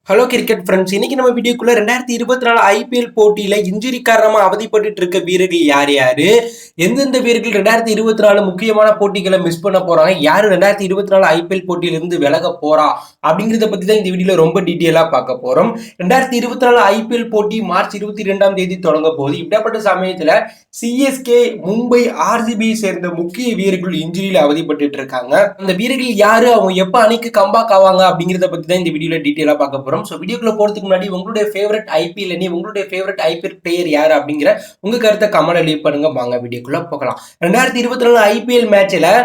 Hello cricket friends, இன்னைக்கு நம்ம வீடியோக்குள்ள 2024 ஐபிஎல் போட்டியில இன்ஜுரி காரணமா அவதிப்பட்டு இருக்க வீரர்கள் யார் யாரு, எந்தெந்த வீரர்கள் 2024 முக்கியமான போட்டிகளை மிஸ் பண்ண போறாங்க, யாரு 2024 ஐபிஎல் போட்டியிலிருந்து விலக போறா அப்படிங்கிறத பத்தி தான் இந்த வீடியோல ரொம்ப டீட்டெயிலா பார்க்க போறோம். 2024 ஐபிஎல் போட்டி மார்ச் 22ஆம் தேதி தொடங்க போகுது. இப்படிப்பட்ட சமயத்துல சிஎஸ்கே, மும்பை, ஆர்சிபி சேர்ந்த முக்கிய வீரர்கள் இன்ஜுரியில அவதிப்பட்டு இருக்காங்க. அந்த வீரர்கள் யாரு, அவங்க எப்ப அணிக்கு கம்பேக் ஆவாங்க அப்படிங்கிறத பத்தி தான் இந்த வீடியோல டீட்டெயிலா பார்க்க போறோம். ஸோ வீடியோக்குள்ள போறதுக்கு முன்னாடி உங்களுடைய ஃபேவரட் ஐபிஎல் அணி, உங்களுடைய ஃபேவரட் ஐபிஎல் பிளேயர் யாரு அப்படிங்கிற உங்க கருத்தை கமெண்ட்ல லீவ் பண்ணுங்க. வாங்க வீடியோக்குள்ள போகலாம். 2024 ஐபிஎல் மேட்ச்ல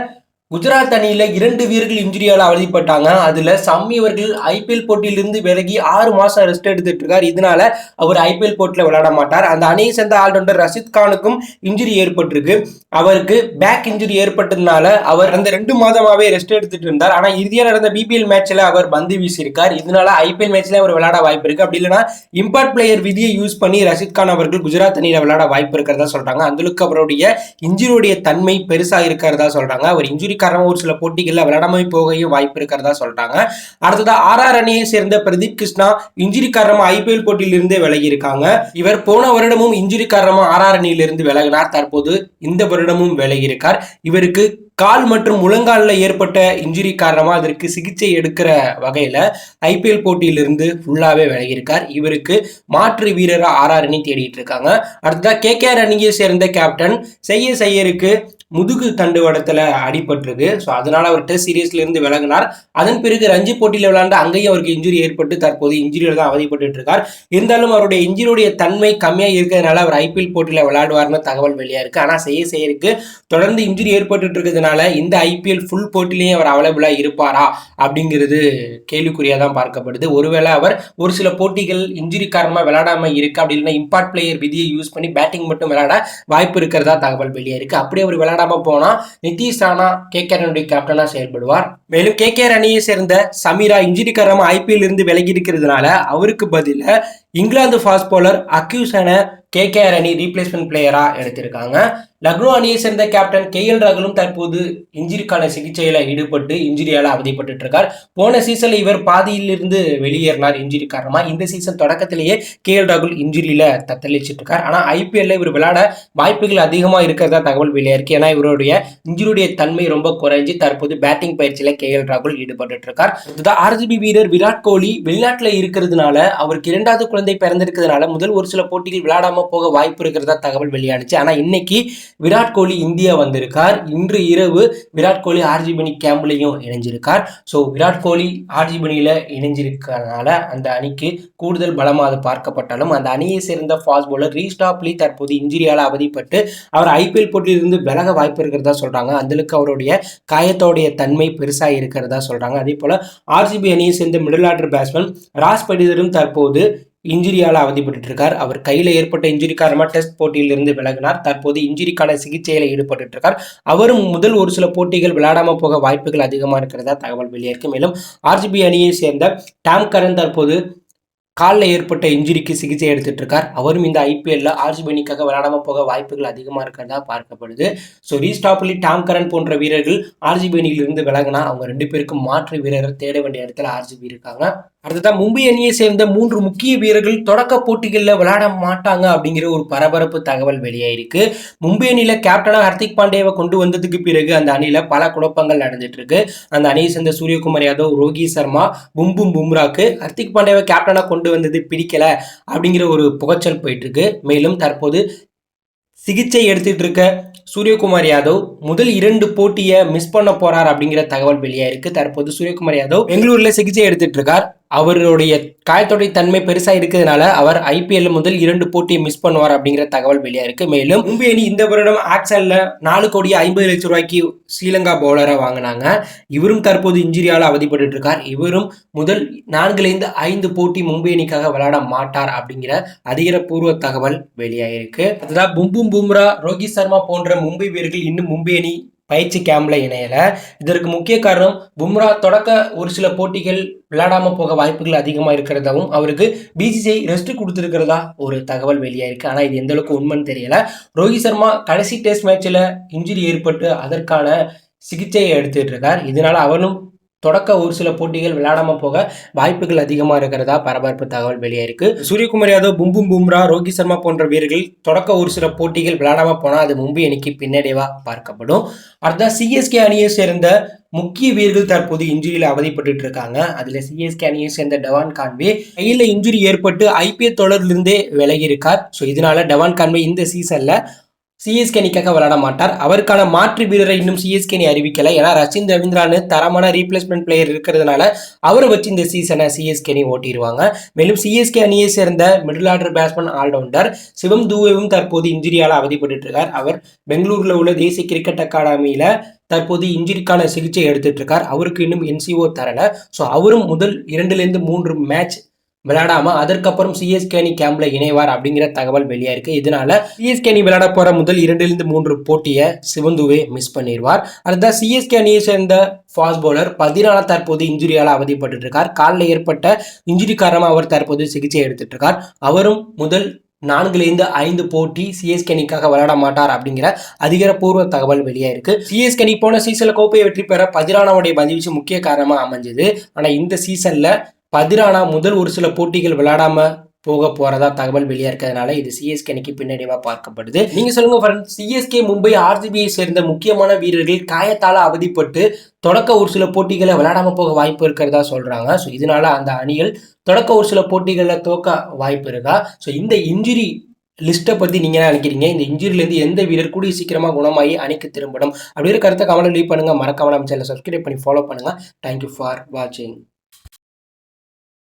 குஜராத் அணியில 2 வீரர்கள் இன்ஜுரியால அவதிப்பட்டாங்க. அதுல சம்மி அவர்கள் ஐபிஎல் போட்டியிலிருந்து விலகி 6 மாசம் ரெஸ்ட் எடுத்துட்டு இருக்காரு. இதனால அவர் ஐபிஎல் போட்டியில விளையாட மாட்டார். அந்த அணியை சேர்ந்த ஆல்ரவுண்டர் ரஷித் கானுக்கும் இன்ஜுரி ஏற்பட்டிருக்கு. அவருக்கு பேக் இன்ஜுரி ஏற்பட்டதுனால அவர் அந்த 2 மாதமாவே ரெஸ்ட் எடுத்துட்டு இருந்தார். ஆனா இறுதியா நடந்த பிபிஎல் மேட்ச்ல அவர் பந்து வீசியிருக்கார். இதனால ஐபிஎல் மேட்ச்ல அவர் விளையாட வாய்ப்பு இருக்கு. அப்படி இல்லைன்னா இம்பார்ட் பிளேயர் விதியை யூஸ் பண்ணி ரஷித் கான் அவர்கள் குஜராத் அணியில விளையாட வாய்ப்பு இருக்கிறதா சொல்றாங்க. அந்தளவுக்கு அவருடைய இன்ஜுரியுடைய தன்மை பெருசா இருக்கிறதா சொல்றாங்க. அவர் இன்ஜுரி காரணமா ஒரு சில போட்டிகள்ல விளையாடாம போகையும் வாய்ப்பு இருக்கிறதா சொல்றாங்க. அடுத்ததா ஆர்ஆர் அணியை சேர்ந்த பிரதீப் கிருஷ்ணா இன்ஜுரி காரணமா ஐபிஎல் போட்டியிலிருந்து விலகி இருக்காங்க. இவர் போன வருடமும் இன்ஜுரி காரணமா ஆர்ஆர் அணியிலிருந்து விலகினார். தற்போது இந்த வருடமும் விலகி இருக்கார். இவருக்கு கால் மற்றும் முழங்காலில் ஏற்பட்ட இன்ஜுரி காரணமா அதற்கு சிகிச்சை எடுக்கிற வகையில ஐபிஎல் போட்டியிலிருந்து ஃபுல்லாவே விலகியிருக்கார். இவருக்கு மாற்று வீரரா ஆர்ஆர் அணி தேடிட்டு இருக்காங்க. அடுத்ததா கேகேஆர் அணியை சேர்ந்த கேப்டன் செய்யருக்கு முதுகு தண்டுவடத்துல அடிபட்டிருக்கு. ஸோ அதனால அவர் டெஸ்ட் சீரீஸ்ல இருந்து விலகினார். அதன் பிறகு ரஞ்சி போட்டியில் விளையாண்டு அங்கேயும் அவருக்கு இன்ஜுரி ஏற்பட்டு தற்போது இன்ஜுரியில தான் அவதிப்பட்டு இருக்கார். இருந்தாலும் அவருடைய இன்ஜுரியுடைய தன்மை கம்மியாக இருக்கிறதுனால அவர் ஐபிஎல் போட்டியில் விளையாடுவார்னு தகவல் வெளியா இருக்கு. ஆனால் செய்யருக்கு தொடர்ந்து இன்ஜுரி ஏற்பட்டு இருக்கிறதுனால இந்த ஐபிஎல் ஃபுல் போட்டிலையும் அவர் அவைலபிளா இருப்பாரா அப்படிங்கிறது கேள்விக்குறியா தான் பார்க்கப்படுது. ஒருவேளை அவர் ஒரு சில போட்டிகள் இன்ஜுரி காரணமா விளையாடாம இருக்கு, அப்படி இல்லைன்னா இம்பார்ட் பிளேயர் விதியை யூஸ் பண்ணி பேட்டிங் மட்டும் விளையாட வாய்ப்பு இருக்கிறதா தகவல் வெளியா இருக்கு. அப்படி அவர் விளையாடாம போனா நிதிஷ் ராணா கேகேஆர் கேப்டனா செயல்படுவார். மேலும் கேகேஆர் அணியை சேர்ந்த சமீரா இன்ஜுரி காரணமா ஐபிஎல் இருந்து விலகி இருக்கிறதுனால அவருக்கு பதிலா இங்கிலாந்து ஃபாஸ்ட் பவுலர் அக்யூசனை கேகேஆர் அணி ரீப்ளேஸ்மெண்ட் பிளேயரா எடுத்திருக்காங்க. லக்னோ அணியை சேர்ந்த கேப்டன் கேஎல் ராகுலும் தற்போது இன்ஜுரிக்கான சிகிச்சையில ஈடுபட்டு இன்ஜுரியால அவதிப்பட்டு இருக்கார். போன சீசன்ல இவர் பாதியிலிருந்து வெளியேறினார் இன்ஜுரி காரணமா. இந்த சீசன் தொடக்கத்திலேயே கேஎல் ராகுல் இன்ஜுரியில தத்தளிச்சிட்டு இருக்கார். ஆனா ஐபிஎல்ல இவர் விளையாட வாய்ப்புகள் அதிகமா இருக்கிறதா தகவல் வெளியா இருக்கு. ஏன்னா இவருடைய இன்ஜுரியுடைய தன்மை ரொம்ப குறைஞ்சி தற்போது பேட்டிங் பயிற்சியில கேஎல் ராகுல் ஈடுபட்டு இருக்கார். ஆர்சிபி வீரர் விராட் கோலி வெளிநாட்டுல இருக்கிறதுனால அவருக்கு 2வது குழந்தை பிறந்திருக்கிறதுனால முதல் ஒரு சில போட்டிகள் விளையாடாம போக வாய்ப்பு இருக்கிறதா தகவல் வெளியானுச்சு. ஆனா இன்னைக்கு விராட் கோலி இந்தியா வந்திருக்கார். இன்று இரவு விராட் கோலி ஆர்ஜிபி கேம்ப்லையும் இணைஞ்சிருக்கார். ஸோ விராட் கோலி ஆர்ஜிபினியில இணைஞ்சிருக்கிறதுனால அந்த அணிக்கு கூடுதல் பலமாக அது பார்க்கப்பட்டாலும் அந்த அணியை சேர்ந்த ஃபாஸ்ட் பவுலர் ரீஸ்டாப்லி தற்போது இன்ஜுரியால அவதிப்பட்டு அவர் ஐபிஎல் போட்டியிலிருந்து விலக வாய்ப்பு இருக்கிறதா சொல்றாங்க. அந்தளவுக்கு அவருடைய காயத்தோடைய தன்மை பெருசாக இருக்கிறதா சொல்றாங்க. அதே போல ஆர்சிபி அணியை சேர்ந்த மிடில் ஆர்டர் பேட்ஸ்மேன் ராஸ் படிதரும் தற்போது இன்ஜுரியால அவதிப்பட்டு இருக்கார். அவர் கையில ஏற்பட்ட இன்ஜுரி காரணமா டெஸ்ட் போட்டியிலிருந்து விலகினார். தற்போது இன்ஜுரிக்கான சிகிச்சையில ஈடுபட்டு இருக்கார். அவரும் முதல் ஒரு சில போட்டிகள் விளையாடாம போக வாய்ப்புகள் அதிகமா இருக்கிறதா தகவல் வெளியிருக்கு. மேலும் ஆர்சிபி அணியை சேர்ந்த டாம் கரன் தற்போது காலில் ஏற்பட்ட இன்ஜுரிக்கு சிகிச்சை எடுத்துட்டு இருக்கார். அவரும் இந்த ஐபிஎல்ல ஆர்சிபி அணிக்காக விளையாடாம போக வாய்ப்புகள் அதிகமா இருக்கிறதா பார்க்கப்படுது. ஸோ ரீஸ்டாப்லி, டாம் கரன் போன்ற வீரர்கள் ஆர்சிபி அணியிலிருந்து விலகினா அவங்க 2 பேருக்கும் மாற்று வீரரை தேட வேண்டிய இடத்துல ஆர்சிபி இருக்காங்க. அடுத்ததான் மும்பை அணியை சேர்ந்த 3 முக்கிய வீரர்கள் தொடக்க போட்டிகளில் விளையாட மாட்டாங்க அப்படிங்கிற ஒரு பரபரப்பு தகவல் வெளியாயிருக்கு. மும்பை அணியில கேப்டனா ஹர்திக் பாண்டியாவை கொண்டு வந்ததுக்கு பிறகு அந்த அணியில பல குழப்பங்கள் நடந்துட்டு இருக்கு. அந்த அணியை சேர்ந்த சூரியகுமார் யாதவ், ரோஹித் சர்மா, பும்ராக்கு ஹர்திக் பாண்டியாவை கேப்டனா கொண்டு வந்தது பிடிக்கல அப்படிங்கிற ஒரு புகைச்சல் போயிட்டு இருக்கு. மேலும் தற்போது சிகிச்சை எடுத்துட்டு இருக்க சூரியகுமார் யாதவ் முதல் 2 போட்டியை மிஸ் பண்ண போறார் அப்படிங்கிற தகவல் வெளியாயிருக்கு. தற்போது சூரியகுமார் யாதவ் பெங்களூர்ல சிகிச்சை எடுத்துட்டு இருக்கார். அவருடைய காயத்தோடைய தன்மை பெருசா இருக்கிறதுனால அவர் ஐபிஎல் முதல் 2 போட்டியை மிஸ் பண்ணுவார் அப்படிங்கிற தகவல் வெளியா இருக்கு. மேலும் மும்பை அணி இந்த வருடம் ஆக்ஷன்ல 4,50,00,000 ரூபாய்க்கு ஸ்ரீலங்கா பவுலரை வாங்கினாங்க. இவரும் தற்போது இன்ஜுரியால அவதிப்பட்டு இருக்கார். இவரும் முதல் 4-5 போட்டி மும்பை அணிக்காக விளையாட மாட்டார் அப்படிங்கிற அதிகாரப்பூர்வ தகவல் வெளியாயிருக்கு. அதுதான் பும்ரா, ரோஹித் சர்மா போன்ற மும்பை வீரர்கள் இன்னும் மும்பை அணி பயிற்சி கேம்ப்ல இணையல. இதற்கு முக்கிய காரணம் பும்ரா தொடக்க ஒரு சில போட்டிகள் விளையாடாம போக வாய்ப்புகள் அதிகமா இருக்கிறதாவும் அவருக்கு பிசிசிஐ ரெஸ்ட் கொடுத்திருக்கிறதா ஒரு தகவல் வெளியாயிருக்கு. ஆனா இது எந்த அளவுக்கு உண்மைன்னு தெரியல. ரோஹித் சர்மா கடைசி டெஸ்ட் மேட்ச்ல இன்ஜுரி ஏற்பட்டு அதற்கான சிகிச்சையை எடுத்துட்டு இருக்கார். இதனால அவரும் தொடக்க ஒரு சில போட்டிகள் விளையாடாம போக வாய்ப்புகள் அதிகமா இருக்கிறதா பரபரப்பு தகவல் வெளியாயிருக்கு. சூரியகுமார் யாதவ், பும்பும் பும்ரா, ரோஹித் சர்மா போன்ற வீரர்கள் தொடக்க ஒரு சில போட்டிகள் விளையாடாம போனா அது மும்பை அணிக்கு பின்னடைவா பார்க்கப்படும். அடுத்த சிஎஸ்கே அணியை சேர்ந்த முக்கிய வீரர்கள் தற்போது இன்ஜுரியில அவதிப்பட்டு இருக்காங்க. அதுல சிஎஸ்கே அணியை சேர்ந்த டெவான் கான்வே கையில இன்ஜுரி ஏற்பட்டு ஐபிஎல் தொடரிலிருந்தே விலகி இருக்கார். ஸோ இதனால டெவான் கான்வே இந்த சீசன்ல சிஎஸ்கே அணிக்காக விளையாட மாட்டார். அவருக்கான மாற்று வீரரை இன்னும் சிஎஸ்கே அணி அறிவிக்கல. ஏன்னா ரச்சின் ரவீந்திரான்னு தரமான ரீப்ளேஸ்மெண்ட் பிளேயர் இருக்கிறதுனால அவரை வச்சு இந்த சீசனை சிஎஸ்கே அணி ஓட்டிடுவாங்க. மேலும் சிஎஸ்கே அணியை சேர்ந்த மிடில் ஆர்டர் பேட்ஸ்மேன் ஆல்ரவுண்டர் சிவம் தூவேவும் தற்போது இன்ஜுரியால் அவதிப்பட்டு இருக்கார். அவர் பெங்களூர்ல உள்ள தேசிய கிரிக்கெட் அகாடமியில தற்போது இன்ஜுரிக்கான சிகிச்சை எடுத்துட்டு இருக்கார். அவருக்கு இன்னும் என்சிஓ தரல. ஸோ அவரும் முதல் 2-3 மேட்ச் விளையாடாம அதற்கப்புறம் சிஎஸ்கே அணி கேம்ப்ல இணைவார் அப்படிங்கிற தகவல் வெளியாயிருக்கு. இதனால சிஎஸ்கே அணி விளையாட போற முதல் 2-3 போட்டியை சிவந்துவே மிஸ் பண்ணிடுவார். அடுத்த சிஎஸ்கே அணியை சேர்ந்த ஃபாஸ்ட் பவுலர் பதினாலா தற்போது இன்ஜுரியால அவதிப்பட்டு இருக்கார். காலில் ஏற்பட்ட இன்ஜுரி காரணமாக அவர் தற்போது சிகிச்சை எடுத்துட்டு இருக்கார். அவரும் முதல் 4-5 போட்டி சிஎஸ்கே அணிக்காக விளையாட மாட்டார் அப்படிங்கிற அதிகாரப்பூர்வ தகவல் வெளியாயிருக்கு. சிஎஸ்கே அணி போன சீசன்ல கோப்பையை வெற்றி பெற பதிரானாவுடைய பதிவீச்சு முக்கிய காரணமா அமைஞ்சது. ஆனா இந்த சீசன்ல பதிரானா முதல் ஒரு சில போட்டிகள் விளையாடாம போக போறதா தகவல் வெளியா இருக்கிறதுனால இது சிஎஸ்கே அணிக்கு பின்னடைவா பார்க்கப்படுது. நீங்க சொல்லுங்க ஃப்ரெண்ட்ஸ், சிஎஸ்கே, மும்பை, ஆர்சிபியை சேர்ந்த முக்கியமான வீரர்கள் காயத்தால அவதிப்பட்டு தொடக்க ஒரு சில போட்டிகளை விளையாடாம போக வாய்ப்பு இருக்கிறதா சொல்றாங்க. ஸோ இதனால அந்த அணிகள் தொடக்க ஒரு சில போட்டிகளில் தோக்க வாய்ப்பு இருக்கா? ஸோ இந்த இன்ஜுரி லிஸ்ட்டை பற்றி நீங்கள் என்ன நினைக்கிறீங்க? இந்த இன்ஜுரியிலேருந்து எந்த வீரர் கூடிய சீக்கிரமாக குணமாகி அணிக்கு திரும்பணும் அப்படிங்கிற கருத்தை கமெண்ட் லீவ் பண்ணுங்கள். மறக்காம நம்ம சேனலை சப்ஸ்கிரைப் பண்ணி ஃபாலோ பண்ணுங்கள். தேங்க்யூ ஃபார் வாட்சிங்.